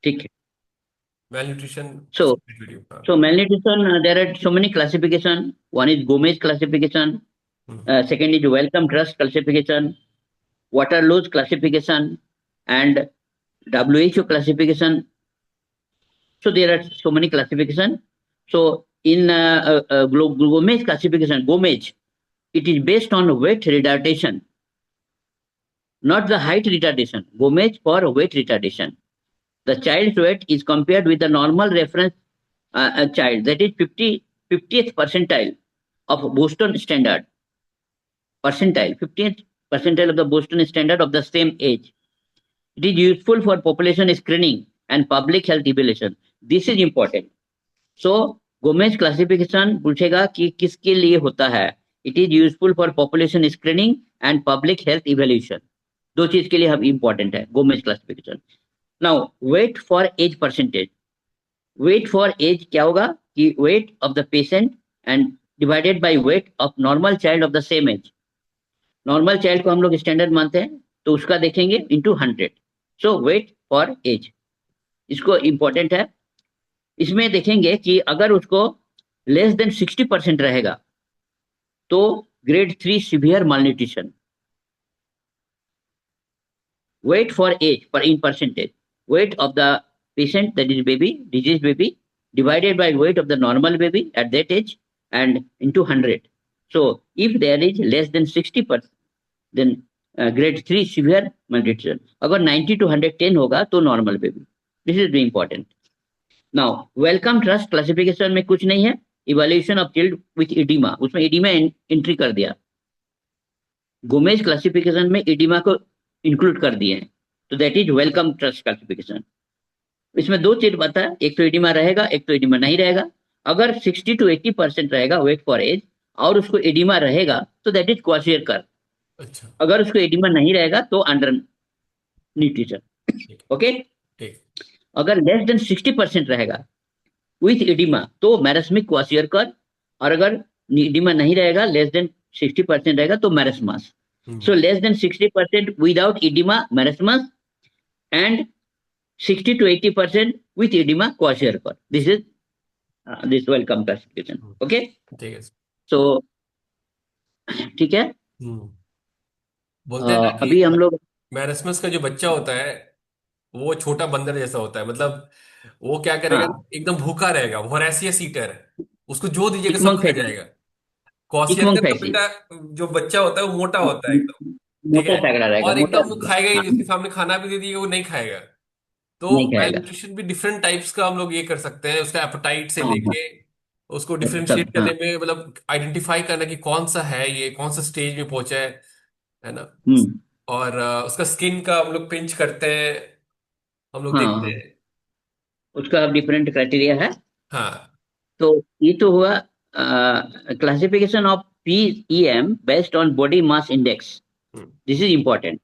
ठीक है। malnutrition So, split video, हाँ. so malnutrition, there are so many classification. One is Gomez classification. Hmm. Second is Wellcome Trust classification. Waterloo's classification, and WHO classification. So there are so many classification. So in Gomez classification, Gomez, it is based on weight retardation, not the height retardation. Gomez for weight retardation. The child's weight is compared with the normal reference child, that is 50th percentile of Boston standard. 50th percentile of the Boston standard of the same age. It is useful for population screening and public health evaluation. This is important. So Gomez classification पूछेगा कि किसके लिए होता है. It is useful for population screening and public health evaluation. दो चीज के लिए हम इंपॉर्टेंट है Gomez classification. Now weight for age percentage. Weight for age क्या होगा कि weight of the patient and divided by weight of normal child of the same age. Normal child को हम लोग स्टैंडर्ड मानते हैं तो उसका देखेंगे into 100. So wait for as इसको इंपॉर्टेंट है. इसमें देखेंगे कि अगर उसको लेस देन 60% रहेगा तो grade 3 severe malnutrition. Weight for age per in percentage. Weight of the patient, that is baby, diseased baby, divided by weight of the normal baby at that age and into 100. So if there is less than 60%, then grade 3 severe malnutrition. अगर 90 to 110 होगा तो normal baby. This is very important. Now Wellcome Trust classification में कुछ नहीं है. Evaluation of chilled with oedema, उसमें oedema entry कर दिया. गोमेज क्लासिफिकेशन में इडीमा को इंक्लूड कर दिए हैं. तो that is Wellcome Trust classification. इसमें दो चीज बता है, एक तो इडीमा रहेगा, एक तो इडीमा नहीं रहेगा. अगर 60 to 80% रहेगा वेट फॉर एज और उसको इडीमा रहेगा तो दैट इज क्वाशियर कर. अच्छा. अगर उसको इडीमा नहीं रहेगा तो अंडर न्यूट्रिशन. ठीक. ओके. ठीक. अगर लेस देन 60% रहेगा विथ इडिमा तो मैरस्मिक क्वासियरकर. और अगर इडिमा नहीं रहेगा, लेस देन 60% रहेगा तो marasmus. Hmm. So less than 60% without oedema marasmus and 60 to 80% with oedema kwashiorkor. This is this Wellcome classification. Hmm. Okay. ठीक है. सो ठीक है. हम्म. बोलते हैं ना कि अभी हम लोग. मैरस्मस का जो बच्चा होता है वो छोटा बंदर जैसा होता है. मतलब वो क्या करेगा, हाँ. एकदम भूखा रहेगा, वोरेसियस ईटर है. उसको जो दीजिएगा सब चिकमंग खा फैसी. जाएगा. कॉशियरकर चिकमंग का फैसी. बेटा जो बच्चा होता है वो मोटा होता है एकदम. ठीक मोटा है. तगड़ा रहेगा, और मोटा एकदम वो रहेगा. खाएगा ही हाँ. नहीं, उसके सामने खाना भी दे दिएगा वो नहीं खाएगा. तो नहीं मेल खाएगा. न्यूट्रिशन भी डिफरेंट टाइप्स का हम लोग ये कर सकते हैं, उसका एपेटाइट से हाँ हाँ. लेके उसको डिफरेंशिएट सब हाँ. करने में, मतलब आइडेंटिफाई करना कि कौन सा है, ये कौन सा स्टेज में पहुंचा है ना. हम्म. और उसका स्किन का हम लोग पिंच करते हैं, हम लोग देखते हाँ. हैं. उसका डिफरेंट क्राइटेरिया है. हाँ. तो ये तो हुआ classification of PEM based on body mass index. Hmm. This is important.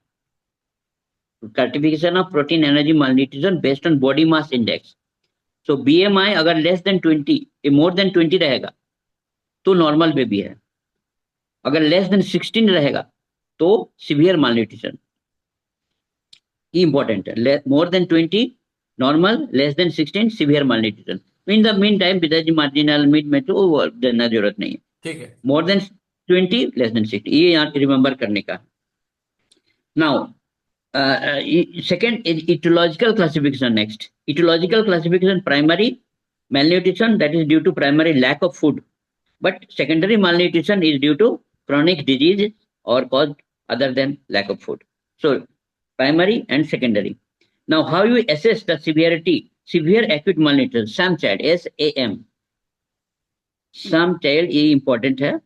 Classification of protein energy malnutrition based on body mass index. So BMI अगर लेस देन 20, मोर देन 20 रहेगा तो नॉर्मल बेबी है. अगर लेस देन 16 रहेगा तो severe malnutrition. ये important है. More than 20 normal, less than 16 severe malnutrition. In the mean time पिताजी मार्जिनल मिड में तो वो देना जरूरत नहीं है. ठीक है. मोर देन 20, लेस देन 60, ये यहाँ रिमेंबर करने का. Now second is etiological classification. Next, etiological classification: primary malnutrition, that is due to primary lack of food, but secondary malnutrition is due to chronic disease or cause other than lack of food. So primary and secondary. Now how you assess the severity? Severe acute malnutrition, SAM child, SAM, SAM child, ये important है.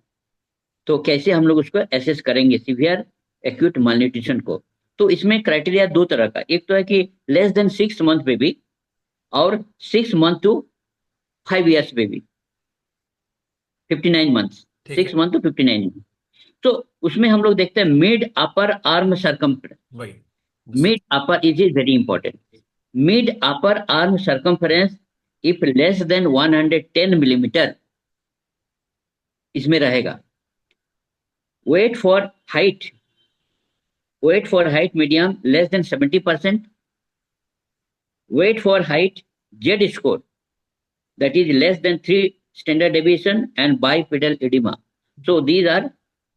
तो कैसे हम लोग उसको assess करेंगे severe acute malnutrition को? तो इसमें क्राइटेरिया दो तरह का. एक तो है कि लेस देन 6 month बेबी और 6 month to 5 years baby, 59 months. ठीक है. 6 month to 59 months. तो उसमें हम लोग देखते हैं मिड अपर आर्म सरकमफ्रेंस. भाई दूसरा. Mid upper is very important. Mid upper arm circumference if less than 110 millimeter इसमें रहेगा. Weight for height, weight for height medium less than 70%. weight for height, Z score that is less than 3 standard deviation, and bipedal edema. So these are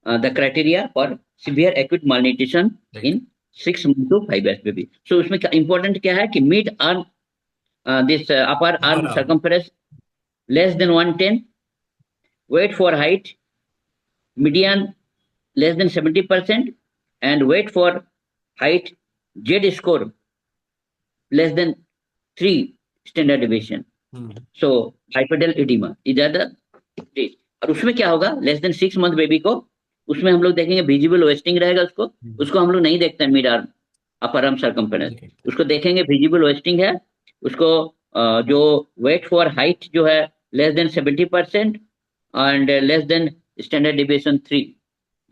the criteria for severe acute malnutrition Right. in 6 months to 5 years baby. So उसमें important क्या है कि mid arm this upper arm Upper arm. circumference less than 110, weight for height median less than 70%, and weight for height Z score less than 3 standard deviation. So bipedal edema is the stage. और उसमें क्या होगा less than 6 month baby को उसमें हम लोग देखेंगे visible wasting रहेगा उसको हम लोग नहीं देखते हैं mid arm upper arm circumference, उसको देखेंगे विजिबल वेस्टिंग है, उसको जो वेट फॉर हाइट जो है less than 70% and less than standard deviation 3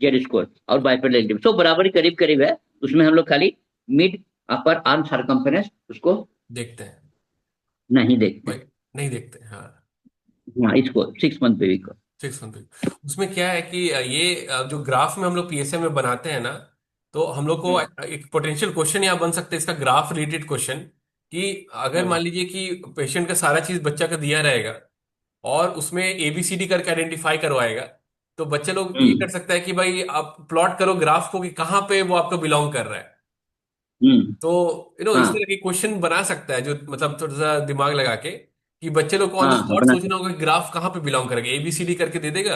Z score और बाइपेडल एडिमा, सो बराबर ही करीब करीब है, उसमें हम लोग खाली मिड अपर आर्म सर्कम्फरेंस उसको देखते हैं, नहीं देखते नहीं देखते। हाँ हाँ इसको 6 मंथ बेबी को 6 मंथ। उसमें क्या है कि ये जो ग्राफ में हम लोग पीएसएम में बनाते हैं ना, तो हम लोग को एक पोटेंशियल क्वेश्चन यहाँ बन सकता है इसका ग्राफ रिलेटेड क्वेश्चन, कि अगर मान लीजिए कि पेशेंट का सारा चीज बच्चा का दिया रहेगा और उसमें एबीसीडी करके आइडेंटिफाई करवाएगा, तो बच्चे लोग ये कर सकता है कि भाई आप प्लॉट करो ग्राफ को कि कहाँ पे वो आपको बिलोंग कर रहा है। तो इस तरह के क्वेश्चन बना सकता है जो मतलब थोड़ा सा दिमाग लगा के, कि बच्चे लोग को ऑन द स्पॉट अपना सोचना होगा कि ग्राफ कहाँ पे बिलोंग करेगा, एबीसीडी करके दे देगा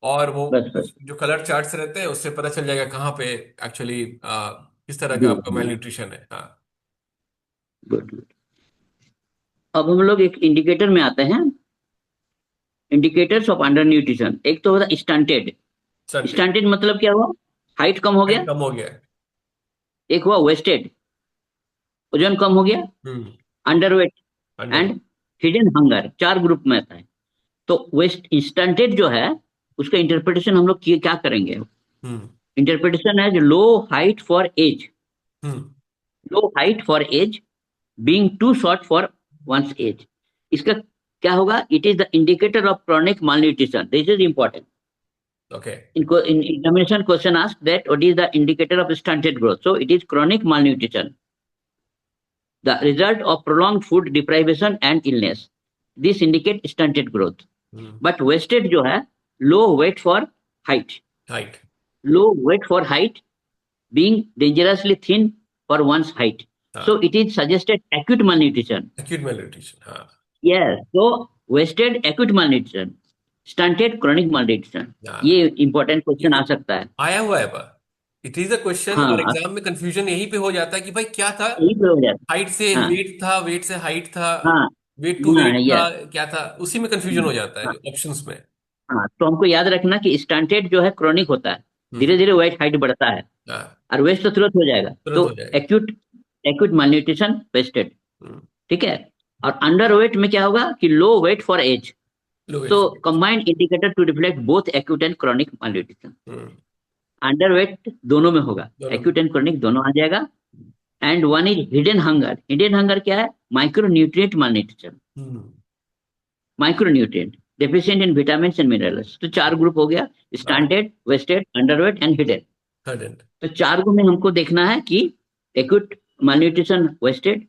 और वो बस जो कलर चार्ट्स रहते हैं उससे पता चल जाएगा कहाँ पे एक्चुअली किस तरह का आपका मेल न्यूट्रिशन है। हाँ गुड गुड। अब हम लोग एक इंडिकेटर में आते हैं, इंडिकेटर्स ऑफ अंडर न्यूट्रिशन। एक तो होता है स्टंटेड, स्टंटेड मतलब क्या हुआ, हाइट कम हो गया, कम हो गया। एक हुआ वेस्टेड, वजन कम हो गया, underweight and hidden hunger, 4 group में आता है। तो वेस्ट स्टंटेड जो है उसका इंटरप्रिटेशन हम लोग क्या करेंगे, इंटरप्रिटेशन है low height for age, low height for age being too short for one's age. इसका क्या होगा, it is the indicator of chronic malnutrition, this is important. Okay. In examination question asked that what is the indicator of stunted growth, so it is chronic malnutrition, the result of prolonged food deprivation and illness, this indicate stunted growth. But wasted जो है low weight for height, low weight for height being dangerously thin for one's height, so it is suggested acute malnutrition. हाँ yes, so wasted acute malnutrition, stunted chronic malnutrition, ये important question आ सकता है, आया हुआ है। It is a question और exam में confusion यही पे हो जाता है कि भाई क्या था, हाइट से वेट था, वेट से हाइट था, वेट टू वेट था, क्या था, उसी में कंफ्यूजन हो जाता है ऑप्शंस में। हाँ तो हमको याद रखना कि स्टंटेड जो है क्रोनिक होता है, धीरे धीरे वेट हाइट बढ़ता है, और वेस्ट तो तुरंत हो जाएगा, तो एक्यूट एक्यूट malnutrition वेस्टेड, ठीक है। और अंडर वेट में क्या होगा कि low weight for age, so combined indicator to reflect both acute and chronic malnutrition. Underweight दोनों में होगा, acute and chronic दोनों आ जाएगा। and one is hidden hunger, hidden hunger क्या है, micronutrient malnutrition, micronutrient deficient in vitamins and minerals। तो 4 group हो गया, stunted, wasted, underweight and hidden। तो 4 को में हमको देखना है कि acute malnutrition wasted,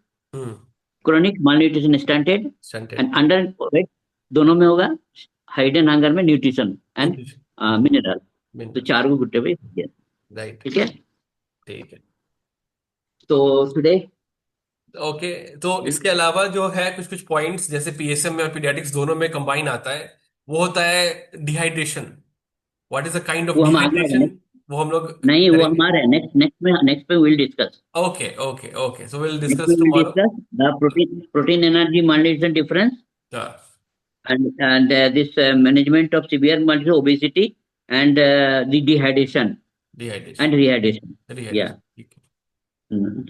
chronic malnutrition stunted and underweight दोनों में होगा, हाइडन हंगर में न्यूट्रिशन एंड मिनरल, तो 4 को गुट्टे पे, राइट, ठीक है। ठीक है, तो टुडे ओके। तो इसके अलावा जो है कुछ कुछ पॉइंट्स जैसे पीएसएम में और पीडियाट्रिक्स दोनों में कंबाइन आता है, वो होता है dehydration. What is a kind of dehydration, वो हम लोग नहीं, वो हमारे नेक्स्ट पे will discuss. Okay okay okay, so will discuss tomorrow the protein energy malnutrition difference and this management of severe malnutrition, obesity and the dehydration and rehydration, yeah,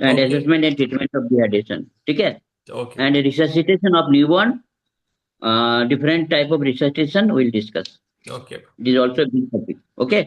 and assessment and treatment of dehydration, ठीक है। and resuscitation of newborn, different type of resuscitation we'll discuss, okay, this is also a big topic, okay।